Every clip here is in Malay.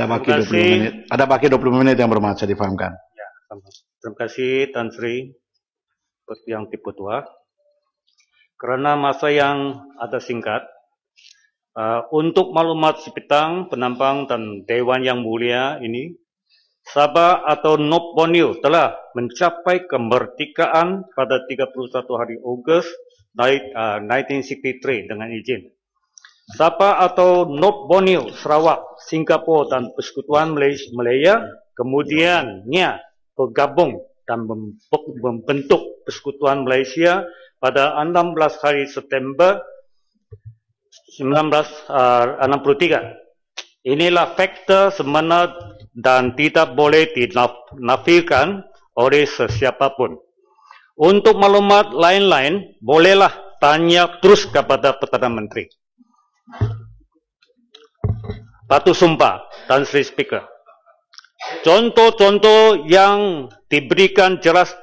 Ada baki 20 menit. Ada baki 20 menit yang bermanfaat, saya difahamkan. Ya, terima kasih Tan Sri yang Dipertua. Karena masa yang ada singkat, untuk maklumat sepetang penampang dan Dewan yang mulia ini, Sabah atau Nop Borneo telah mencapai kemerdekaan pada 31 hari Ogos 1963 dengan izin. Sabah atau Nop Borneo, Sarawak, Singapura dan Persekutuan Malaya kemudiannya bergabung dan membentuk Persekutuan Malaysia pada 16 hari September 1963. Inilah fakta sebenar dan tidak boleh dinafikan oleh sesiapapun. Untuk maklumat lain-lain, bolehlah tanya terus kepada Perdana Menteri. Patuh sumpah, Tan Sri Speaker. Contoh-contoh yang diberikan jelas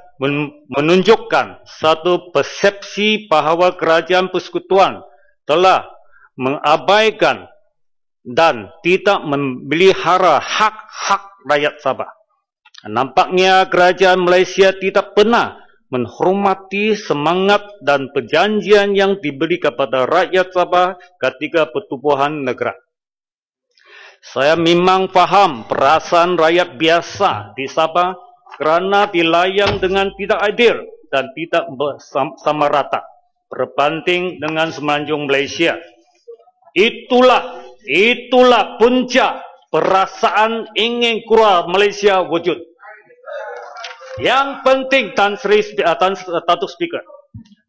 menunjukkan satu persepsi bahawa kerajaan persekutuan telah mengabaikan dan tidak memelihara hak-hak rakyat Sabah. Nampaknya kerajaan Malaysia tidak pernah menghormati semangat dan perjanjian yang diberi kepada rakyat Sabah ketika pertubuhan negara. Saya memang faham perasaan rakyat biasa di Sabah kerana dilayang dengan tidak adil dan tidak sama rata berbanding dengan semenanjung Malaysia. Itulah puncak perasaan ingin keluar Malaysia wujud. Yang penting Tan Sri Datuk Speaker,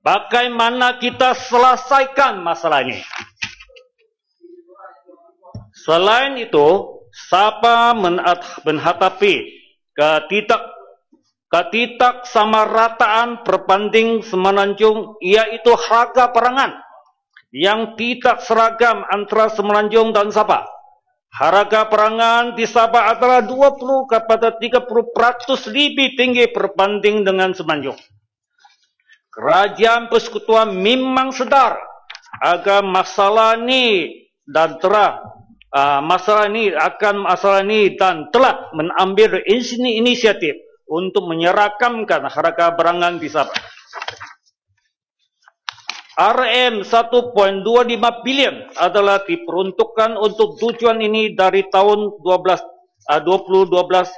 bagaimana kita selesaikan masalah ini. Selain itu, Sabah menghadapi ketidaksamarataan perbanding semenanjung, iaitu harga perangan yang tidak seragam antara semenanjung dan Sabah. Harga perangan di Sabah adalah 20 kepada 30% lebih tinggi berbanding dengan semenanjung. Kerajaan persekutuan memang sedar agar masalah ini dan telah mengambil inisiatif untuk menyeragamkan harga perangan di Sabah. RM 1.25 bilion adalah diperuntukkan untuk tujuan ini dari tahun 2012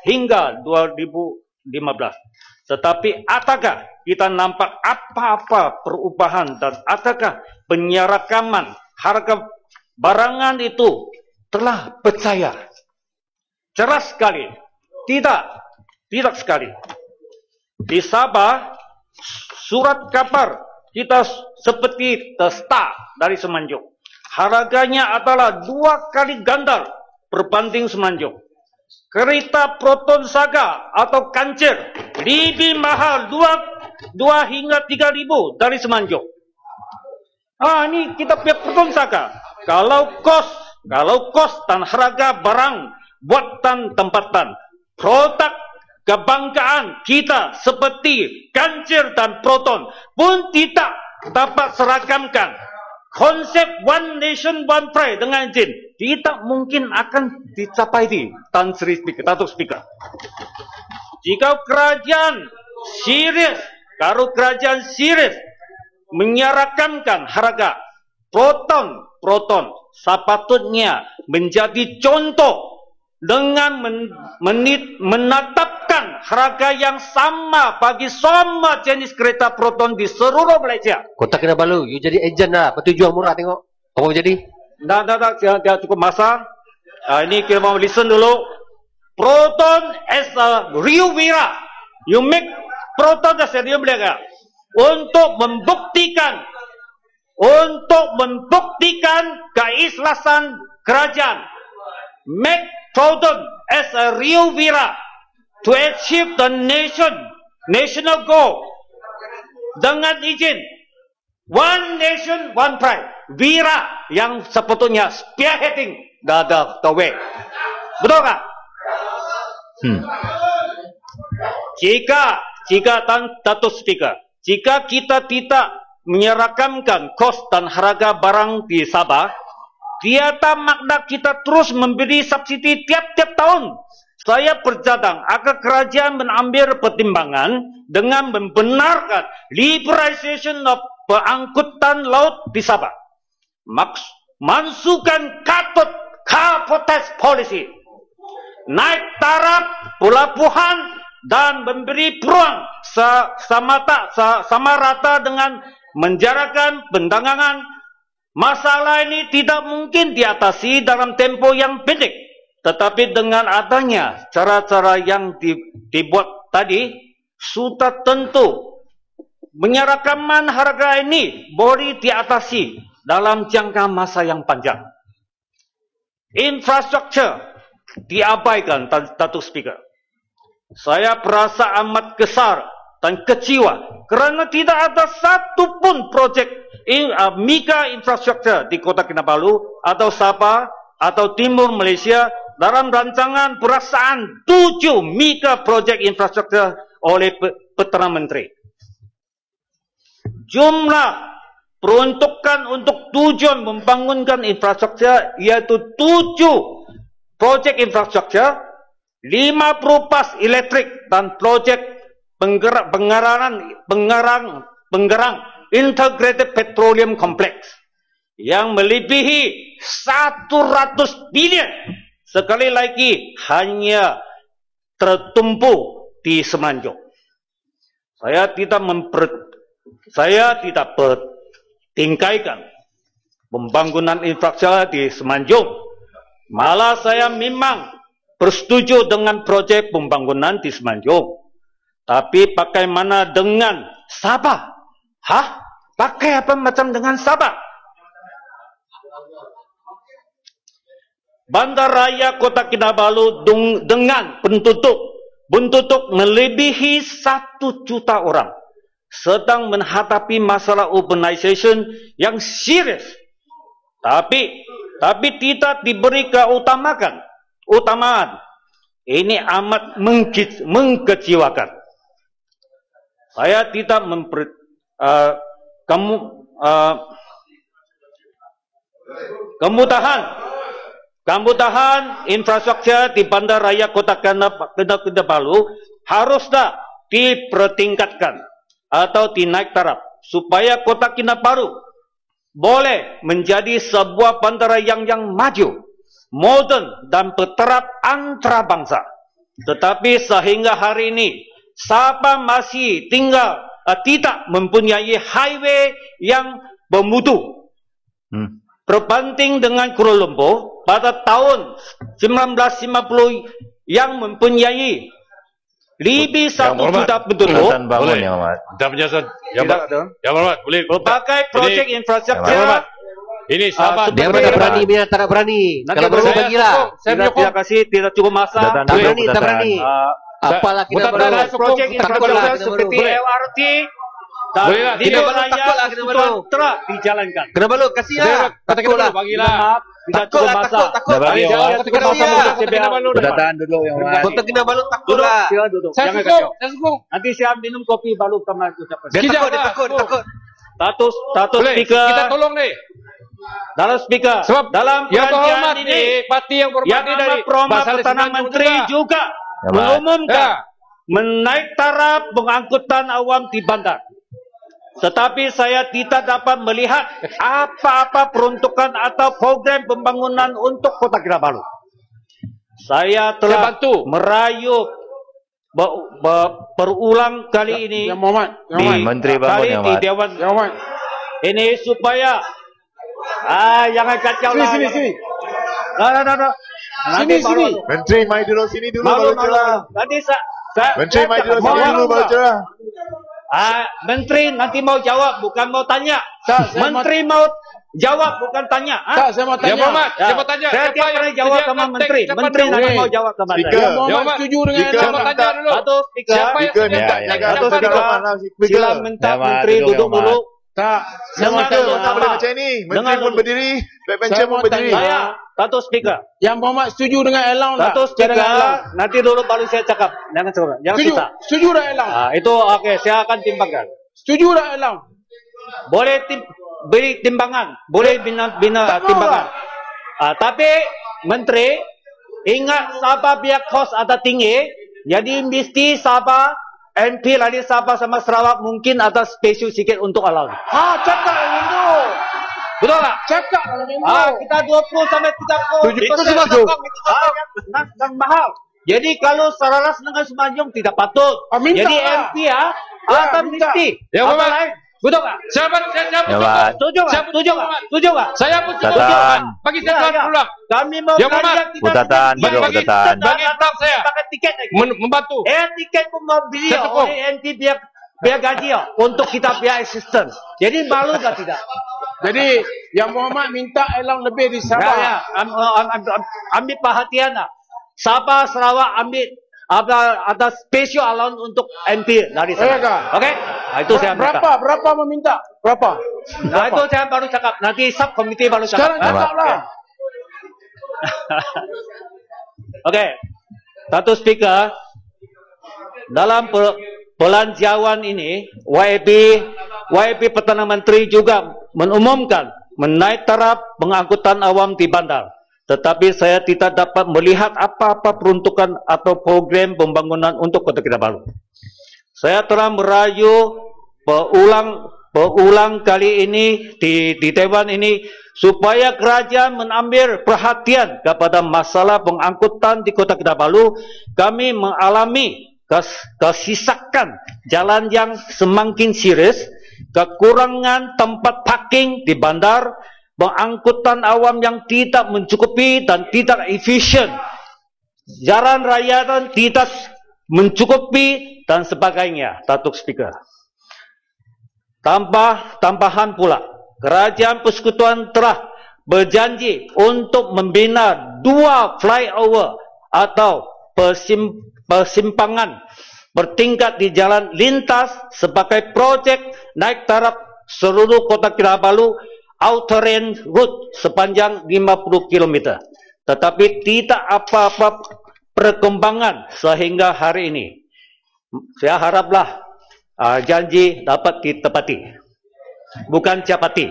hingga 2015. Tetapi adakah kita nampak apa-apa perubahan dan adakah penyeragaman harga barangan itu telah percaya? Jelas sekali. Tidak sekali. Di Sabah, surat kabar kita seperti testa dari semenanjung. Harganya adalah 2 kali ganda berbanding semenanjung. Kereta Proton Saga atau kancil lebih mahal 2 hingga 3 ribu dari semenanjung. Ini kita punya Proton Saga. Kalau kos dan harga barang buatan tempatan, produk kebanggaan kita seperti kancil dan proton pun tidak dapat seragamkan. Konsep One Nation One Pride dengan izin tidak mungkin akan dicapai di Tan Sri Speaker, Datuk Speaker. Jika kerajaan serius menyeragamkan harga proton sepatutnya menjadi contoh dengan menetapkan harga yang sama bagi semua jenis kereta proton di seluruh Malaysia. Kota Kinabalu, you jadi ejen dah. Petujuan murah tengok. Apa jadi? Dah cukup masa. Ini kita mau listen dulu. Proton as a Rio Vira. You make proton as a Rio Vira. Untuk membuktikan keikhlasan kerajaan. Make proton as a Rio Vira to achieve the national goal. Dengan izin One Nation One Pride, Vira yang sepatutnya spearheading the way. Betul tak? Jika Datuk Speaker, jika kita tidak menyeragamkan kos dan harga barang di Sabah, Tiada makna kita terus memberi subsidi tiap-tiap tahun. Saya bercadang agar kerajaan mengambil pertimbangan dengan membenarkan liberalisation of pengangkutan laut di Sabah. Masukkan cabotage policy, naik taraf pelabuhan dan memberi peluang sama rata dengan menjarakan pendangangan. Masalah ini tidak mungkin diatasi dalam tempo yang pendek. Tetapi dengan adanya cara-cara yang dibuat tadi, sudah tentu penyerakaman harga ini boleh diatasi dalam jangka masa yang panjang. Infrastruktur diabaikan, Datuk Speaker. Saya merasa amat kesal dan kecewa kerana tidak ada satu pun projek mega infrastruktur di Kota Kinabalu atau Sabah atau Timur Malaysia dalam rancangan perasaan 7 mega projek infrastruktur oleh Perdana Menteri. Jumlah peruntukan untuk tujuan membangunkan infrastruktur iaitu 7 projek infrastruktur, 50 pas elektrik dan projek penggerang Integrated Petroleum Complex yang melebihi 100 bilion. Sekali lagi hanya tertumpu di Semenanjung. Saya tidak bertingkaikan pembangunan infrastruktur di Semenanjung. Malah saya memang bersetuju dengan projek pembangunan di Semenanjung. Tapi bagaimana dengan Sabah? Pakai apa macam dengan Sabah? Bandaraya Kota Kinabalu dengan penduduk melebihi 1 juta orang sedang menghadapi masalah urbanization yang serius. Tapi tidak diberi keutamaan. Ini amat mengkecewakan. Saya tidak kemudahan infrastruktur di Bandaraya Kota Kinabalu haruslah dipertingkatkan atau dinaik taraf supaya Kota Kinabalu boleh menjadi sebuah bandara yang maju, modern dan bertaraf antarabangsa. Tetapi sehingga hari ini Sabah masih tidak mempunyai highway yang bermutu. Berbanding dengan Kuala Lumpur pada tahun 1950 yang mempunyai lebih 1 juta penduduk. Boleh. Dah penjelasan. Yang hormat, boleh. Berbagai projek infrastruktur. Ini Sabah. Dia tak berani, dia tak berani. Kalau perlu bagilah. Terima kasih, tidak cukup masa. Tak berani. Apalah kita perlu projek infrastruktur seperti LRT dan di wilayah telah dijalankan. Kenapa lu kasih lah? Takutlah. Bagilah. Tidak cukup masa. Takut. Berdatahan duduk yang hormat. Kota Kinabalu takut lah. Sila duduk. Jangan kacau. Nanti saya minum kopi baru kami ucapkan. Dia takut. Status speaker. Kita tolong deh. Dalam speaker. Sebab dalam yang terhormat ini parti yang berhormat dari Perdana Menteri juga mengumumkan menaik taraf pengangkutan awam di bandar. Tetapi saya tidak dapat melihat apa-apa peruntukan atau program pembangunan untuk Kota Kinabalu. Saya telah merayu berulang kali ini Menteri Bangun di Dewan ini supaya jangan kacau lah. Sini. Sini. Menteri mai dulu sini dulu baru cerah. Nanti Menteri mai dulu sini dulu baru cerah. Menteri nanti mau jawab bukan mau tanya. Menteri mau jawab bukan tanya. Saya mau tanya. Siapa tanya? Saya tiap kali jawab sama Menteri. Menteri nanti mau jawab sama saya. Jawab setuju dengan siapa tanya dulu. Satu speaker. Sila minta Menteri duduk dulu. Saya mau tanya tak boleh macam ni. Menteri pun berdiri, backbencher pun berdiri. Satu speaker. Yang Muhammad setuju dengan elang tak? Satu speaker. Nanti dulu baru saya cakap. Jangan susah. Setuju dah elang. Itu okey, saya akan timbangkan. Setuju dah elang. Boleh beri timbangan, boleh bina timbangan. Tapi Menteri ingat Sabah biar kos ada tinggi, jadi mesti Sabah MP lagi Sabah sama Sarawak mungkin ada spesial sikit untuk allowance. Cakap yang itu. Betul tak? Cakap yang itu. Kita 20 sampai 30%. Itu semua tu. Yang mahal. Jadi kalau Sararas dengan Semenanjung tidak patut. Minta Jadi lah. MP akan minta. mesti. Ya, Apa Bapak. lain? Betul tak? Siapa? Ya, Pak. Setuju tak? Setuju tak? Setuju tak? Saya pun Catatan. bagi saya keluar pulang. Kami mau Ya, Bapak. belanja kita. Catatan, tidak duduk bagi- catatan. Bagi pulang saya. Pakai tiket lagi. Membantu. Tiket pun mau beli Saya tepuk. oleh NT biar gaji untuk kita biar assistant. Jadi malu tak tidak? Jadi, Yang Muhammad minta elang lebih di Sabah. Ya, ambil perhatian lah. Sabah, Sarawak ambil ada special allowance untuk MP dari Ya, sana. kak. Okey? Itu saya minta. Berapa meminta? Berapa? Itu saya baru cakap. Nanti subkomite baru cakap. Sekarang cakap lah. Okey. Satu speaker dalam pelanjawan ini YAP Perdana Menteri juga mengumumkan menaik taraf pengangkutan awam di bandar. Tetapi saya tidak dapat melihat apa-apa peruntukan atau program pembangunan untuk Kota Kinabalu. Saya telah merayu berulang kali ini di Dewan ini supaya kerajaan mengambil perhatian kepada masalah pengangkutan di Kota Kinabalu. Kami mengalami kesisakan jalan yang semakin serius, kekurangan tempat parking di bandar, pengangkutan awam yang tidak mencukupi dan tidak efisien, jalan raya dan tidak mencukupi dan sebagainya. Datuk Speaker. Tambahan pula, Kerajaan Persekutuan telah berjanji untuk membina 2 flyover atau persimpangan bertingkat di jalan lintas sebagai projek naik taraf seluruh Kota Kinabalu outer ring route sepanjang 50 km. Tetapi tidak apa-apa perkembangan sehingga hari ini. Saya haraplah janji dapat ditepati, bukan capati.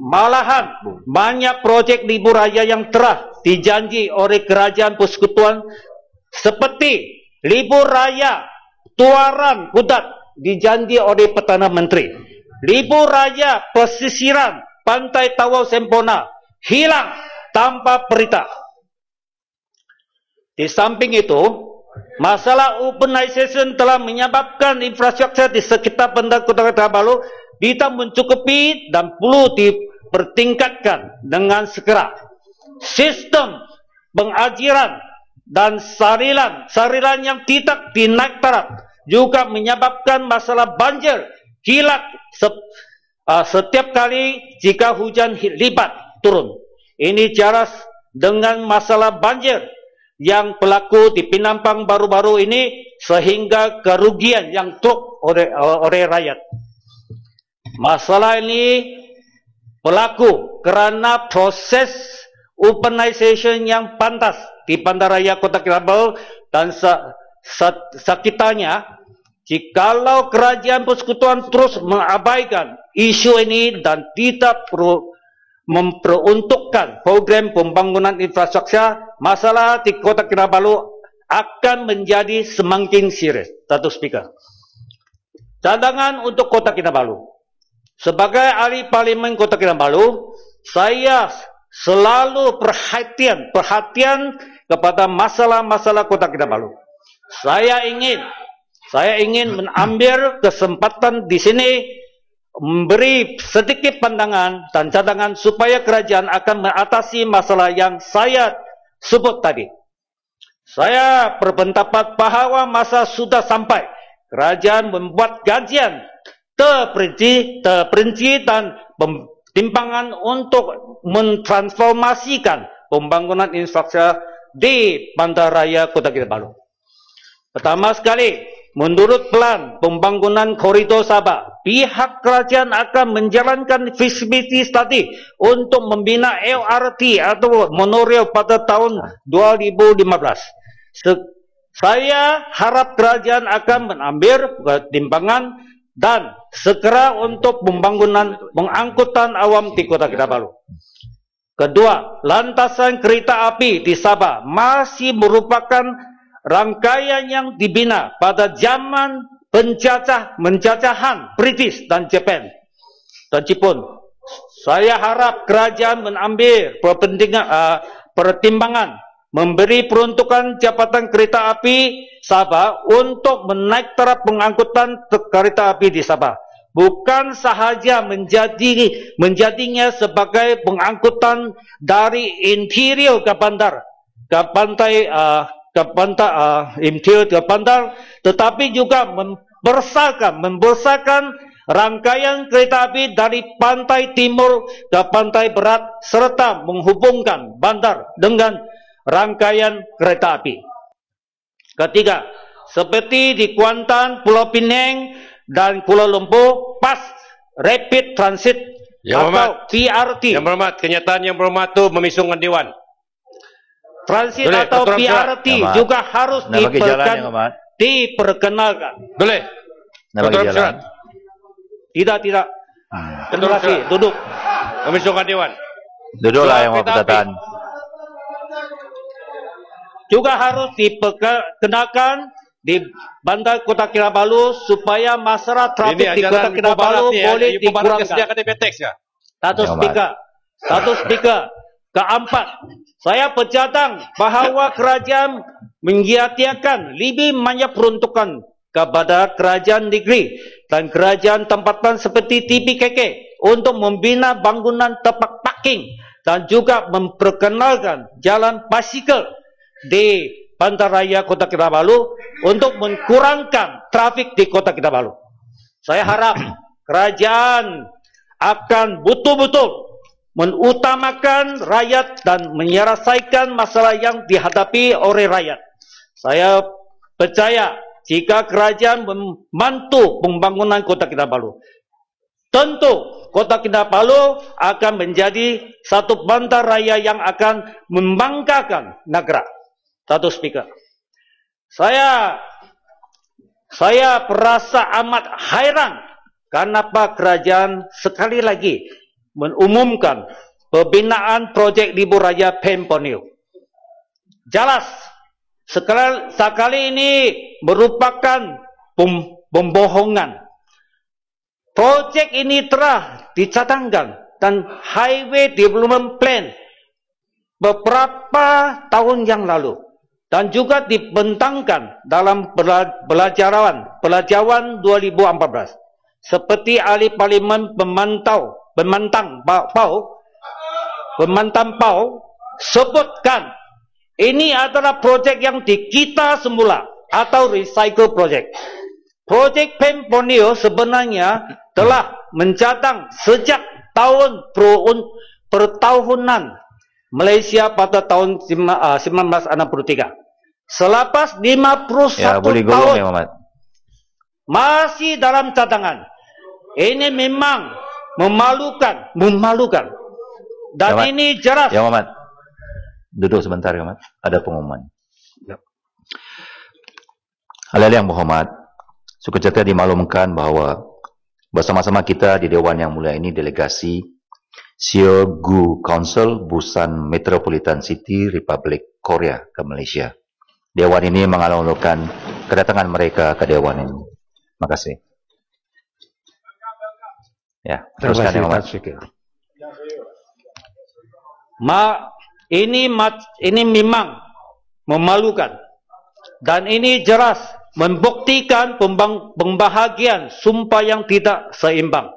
Malahan banyak projek libur raya yang telah dijanji oleh Kerajaan Persekutuan seperti libur raya Tuaran Kudat dijanji oleh Perdana Menteri. Libur raya pesisiran Pantai Tawau Sempurna hilang tanpa berita. Di samping itu, masalah urbanisation telah menyebabkan infrastruktur di sekitar bandar Kota Kinabalu tidak mencukupi dan perlu dipertingkatkan dengan segera. Sistem pengajiran dan sarilan yang tidak dinaik taraf juga menyebabkan masalah banjir kilat setiap kali jika hujan lebat turun. Ini jelas dengan masalah banjir yang berlaku di Penampang baru-baru ini sehingga kerugian yang truk oleh rakyat. Masalah ini berlaku kerana proses urbanisation yang pantas di Bandaraya Kota Kinabalu dan sekitarnya. Jikalau Kerajaan Persekutuan terus mengabaikan isu ini dan tidak memperuntukkan program pembangunan infrastruktur, masalah di Kota Kinabalu akan menjadi semakin serius. Datuk Speaker. Cadangan untuk Kota Kinabalu. Sebagai ahli Parlimen Kota Kinabalu, saya selalu perhatian kepada masalah-masalah Kota Kinabalu. Saya ingin mengambil kesempatan di sini memberi sedikit pandangan dan cadangan supaya kerajaan akan mengatasi masalah yang saya sebut tadi. Saya berpendapat bahawa masa sudah sampai kerajaan membuat kajian terperinci dan timbangan untuk mentransformasikan pembangunan infrastruktur di Bandaraya Kota Kinabalu. Pertama sekali, menurut plan pembangunan koridor Sabah, pihak kerajaan akan menjalankan feasibility study untuk membina LRT atau monorail pada tahun 2015. Saya harap kerajaan akan mengambil pertimbangan dan segera untuk pembangunan pengangkutan awam di Kota Kinabalu. Kedua, lantasan kereta api di Sabah masih merupakan rangkaian yang dibina pada zaman penjajahan British dan Jepun. Saya harap kerajaan mengambil pertimbangan memberi peruntukan Jabatan Kereta Api Sabah untuk menaik taraf pengangkutan kereta api di Sabah. Bukan sahaja menjadinya sebagai pengangkutan dari interior ke bandar, interior ke bandar, tetapi juga membesarkan rangkaian kereta api dari pantai timur ke pantai barat serta menghubungkan bandar dengan rangkaian kereta api. Ketiga, seperti di Kuantan, Pulau Pinang dan Kuala Lumpur, PAS Rapid Transit atau PRT. Yang berhormat, kenyataan yang berhormat itu memisungkan Dewan. Transit Boleh, atau PRT juga harus diperkenalkan. Boleh. jalan. Tidak. Terima kasih. Duduk. Memisungkan Dewan. Duduklah yang berkaitan. Juga harus diperkenalkan di Bandar Kota Kinabalu supaya masalah trafik di Kota Kinabalu boleh dikurangkan. Satu speaker. Keempat, saya bercadang bahawa kerajaan menyediakan lebih banyak peruntukan kepada kerajaan negeri dan kerajaan tempatan seperti TPKK untuk membina bangunan tempat parking dan juga memperkenalkan jalan basikal di Bandaraya Kota Kinabalu untuk menkurangkan trafik di Kota Kinabalu. Saya harap kerajaan akan betul-betul mengutamakan rakyat dan menyelesaikan masalah yang dihadapi oleh rakyat. Saya percaya jika kerajaan membantu pembangunan Kota Kinabalu, tentu Kota Kinabalu akan menjadi satu bandaraya yang akan membanggakan negara. Satu speaker. Saya merasa amat hairan kenapa kerajaan sekali lagi mengumumkan pembinaan projek Libur Raya Pem Borneo. Jelas sekali ini merupakan pembohongan. Projek ini telah dicadangkan dan Highway Development Plan beberapa tahun yang lalu dan juga dibentangkan dalam pelajaran 2014 seperti ahli parlimen Pemantang Pau sebutkan ini adalah projek yang dikita semula atau recycle project. Projek Pem Borneo sebenarnya telah mencadang sejak tahun pertahunan Malaysia pada tahun 1963. Selepas 51 tahun masih dalam cadangan. Ini memang memalukan. Dan ini jelas. Ya Muhammad, duduk sebentar ya Muhammad. Ada pengumuman. Hal-hal yang Muhammad, sukacita dimaklumkan bahwa bersama-sama kita di Dewan Yang Mulia ini delegasi Siegu Council Busan Metropolitan City Republik Korea ke Malaysia. Dewan ini mengalu-alukan kedatangan mereka ke Dewan ini. Terima kasih. Ya, teruskan ya Muhammad. Ini memang memalukan dan ini jelas membuktikan pembahagian sumpah yang tidak seimbang.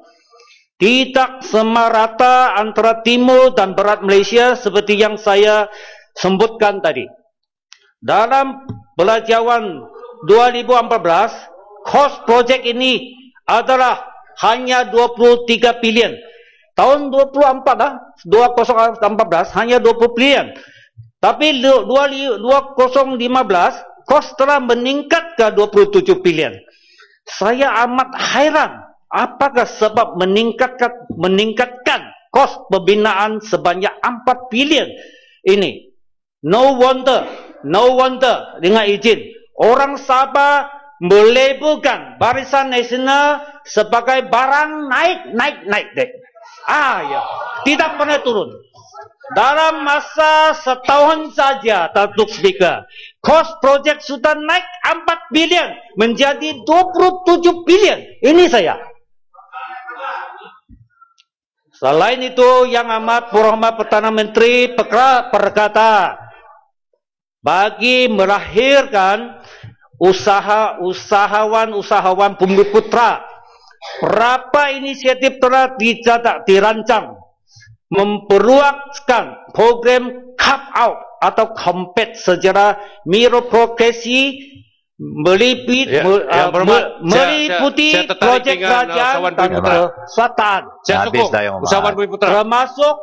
Tidak semerata antara timur dan barat Malaysia seperti yang saya sebutkan tadi. Dalam belanjawan 2014, kos projek ini adalah hanya 23 bilion. Tahun 2014 hanya 20 bilion. Tapi 2015 kos telah meningkat ke 27 bilion. Saya amat hairan. Apakah sebab meningkatkan kos pembinaan sebanyak 4 bilion ini? No wonder dengan izin orang Sabah melabelkan Barisan Nasional sebagai barang naik. Ya. Tidak pernah turun. dalam masa setahun saja, Datuk Speaker, kos projek sudah naik 4 bilion menjadi 27 bilion. Ini saya. Selain itu, Yang Amat Berhormat Perdana Menteri berkata, bagi melahirkan usahawan Bumiputra, berapa inisiatif telah dirancang memperluaskan program carve out atau compete secara mikroprogresi meliputi projek kerajaan dan keswatan, termasuk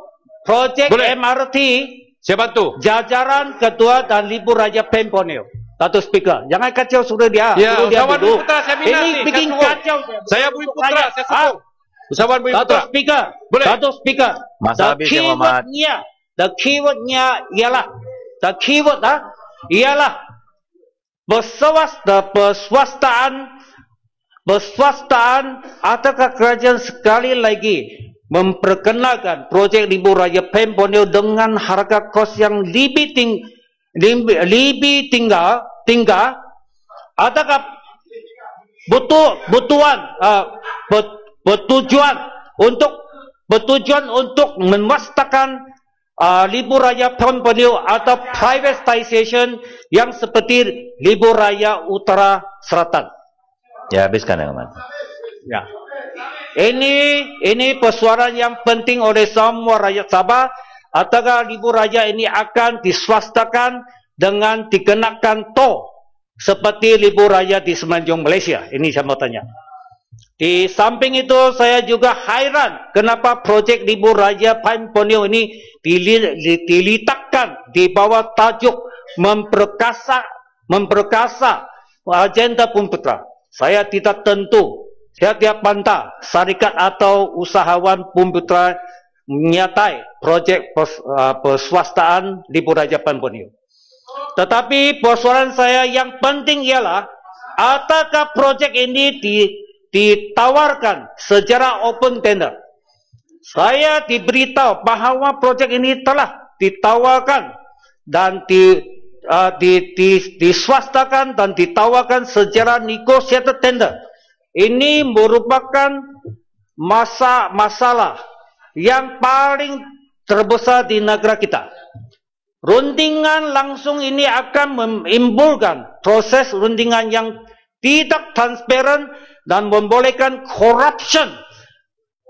projek MRT, jajaran kedua dan libur raja PEM Borneo. Datuk Speaker, jangan kacau suruh dia. Ya, usahawan dulu. Bumiputra saya minat Ini nih, bikin kacau. Saya Bumiputra, saya sokong. Usahawan Bumiputra. Datuk Speaker, boleh. Datuk Speaker, Masa habis, Yang Hormat. the keywordnya ialah perswastaan ataukah kerajaan sekali lagi memperkenalkan projek libur raya PEM Borneo dengan harga kos yang lebih tinggal, ataukah bertujuan untuk memuaskan libur raya PEM Borneo atau privatization yang seperti libur raya Utara Selatan. Ya, habiskan Yang Amat. Ya. Ini persoalan yang penting oleh semua rakyat Sabah. Ataukah libur raya ini akan diswastakan dengan dikenakan tol seperti libur raya di Semenanjung Malaysia? Ini saya mau tanya. Di samping itu saya juga hairan kenapa projek libur raya PEM Borneo ini diletakkan di bawah tajuk memperkasa agenda Bumiputra. Saya tidak tentu, saya tidak bantah syarikat atau usahawan Bumiputra menyatai projek perswastaan libur raya PEM Borneo. Tetapi persoalan saya yang penting ialah, apakah projek ini ditawarkan secara open tender? Saya diberitahu bahawa projek ini telah ditawarkan dan diswastakan dan ditawarkan secara negotiated tender. Ini merupakan masalah yang paling terbesar di negara kita. Rundingan langsung ini akan menimbulkan proses rundingan yang tidak transparan dan membolehkan corruption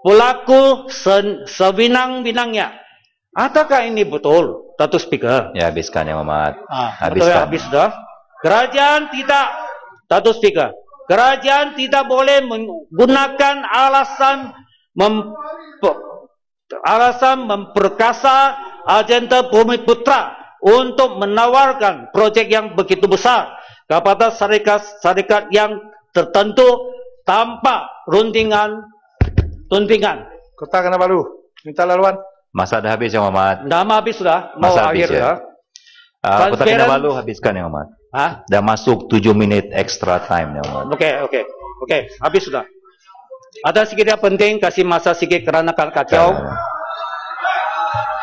berlaku sewenang-wenangnya. Adakah ini betul, Datuk Speaker? Ya, habiskan Yang Amat. Betul ya, habis dah. Kerajaan tidak, Datuk Speaker, kerajaan tidak boleh menggunakan alasan memperkasa agenda Bumiputra untuk menawarkan projek yang begitu besar kepada syarikat yang tertentu tanpa rundingan. Kota Kinabalu, minta laluan. Masa dah habis Yang Amat. Dah habis sudah, mau Masa habis, akhir ya. dah. Kota Kinabalu habiskan Yang Amat. Dah masuk 7 minit extra time Yang Amat. Okey, habis sudah. Ada sikit yang penting, kasih masa sikit kerana kacau.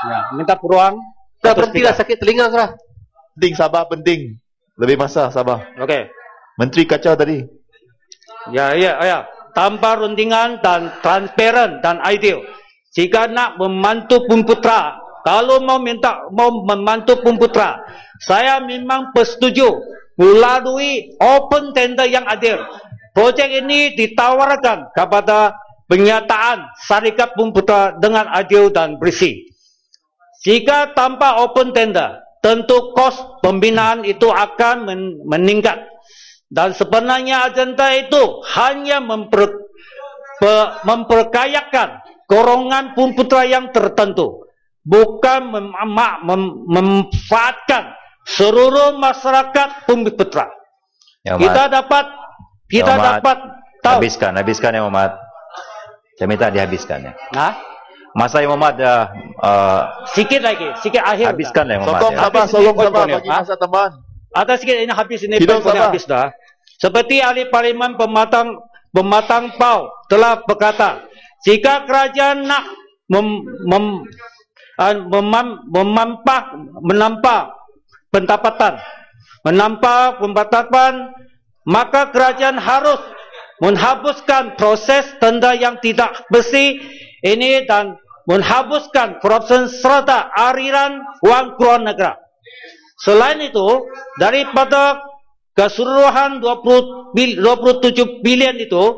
Ya, minta peluang. Dah berhentilah, sakit telinga sudah. Penting Sabah, penting. Lebih masa Sabah. Okey. Menteri kacau tadi. Ya. Tanpa rundingan dan transparan dan ideal. Jika nak membantu Bumiputra, kalau mau membantu Bumiputra, saya memang bersetuju melalui open tender yang adil. Projek ini ditawarkan kepada penyataan syarikat Bumiputra dengan adil dan bersih. Jika tanpa open tender, tentu kos pembinaan itu akan meningkat. Dan sebenarnya agenda itu hanya memperkayakan golongan Bumiputra yang tertentu, bukan memanfaatkan seluruh masyarakat Bumiputra. Kita dapat tahu. Habiskan Yang Amat. Saya minta dihabiskan ya. Masa Yang Amat dah sikit lagi, sikit akhir. Habiskan Yang Amat. Sokong Sabah, bagi masa tambahan. Ada sikit ini habis, ini Hidup boleh Sabah. habis dah. Seperti ahli parlimen pematang Pau telah berkata, jika kerajaan nak menambah pendapatan, maka kerajaan harus menghapuskan proses tender yang tidak bersih ini dan menghapuskan korupsi serta aliran wang keluar negara. Selain itu, daripada keseluruhan 27 bilion itu,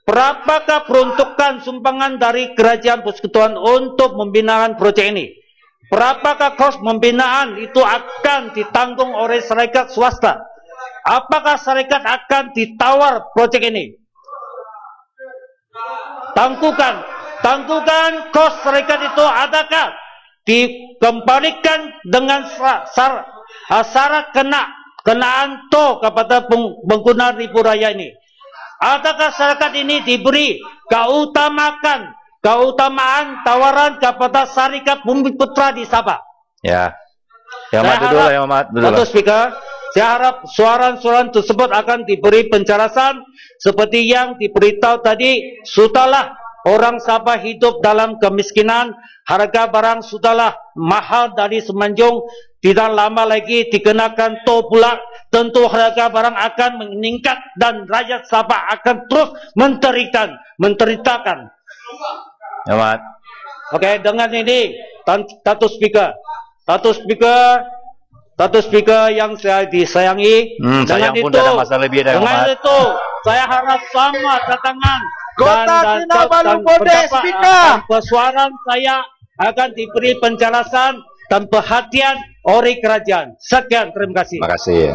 berapakah peruntukan sumbangan dari kerajaan persekutuan untuk membinakan proyek ini? Berapakah kos pembinaan itu akan ditanggung oleh syarikat swasta? Apakah syarikat akan ditawar proyek ini? Tangguhkan kos syarikat itu adakah dikembalikan dengan syarat kenaan tol kepada pengguna ribu raya ini? Adakah syarikat ini diberi keutamaan tawaran kepada syarikat Bumi Putra di Sabah? Ya. Yang Ahmad dulu, Yang Ahmad dulu. Satu Speaker, saya harap suara-suara tersebut akan diberi penjelasan seperti yang diberitahu tadi. Sudahlah orang Sabah hidup dalam kemiskinan, harga barang sudahlah mahal dari semenjung, tidak lama lagi dikenakan tol pula, tentu harga barang akan meningkat dan rakyat Sabah akan terus menderitakan. Ahmad. Okey, dengan ini Satu Speaker yang saya disayangi, sayang pun dah ada masa lebih dah. Dengan itu saya harap sama kedatangan dan persuaran saya akan diberi penjelasan dan perhatian oleh kerajaan. Sekian, terima kasih. Terima kasih.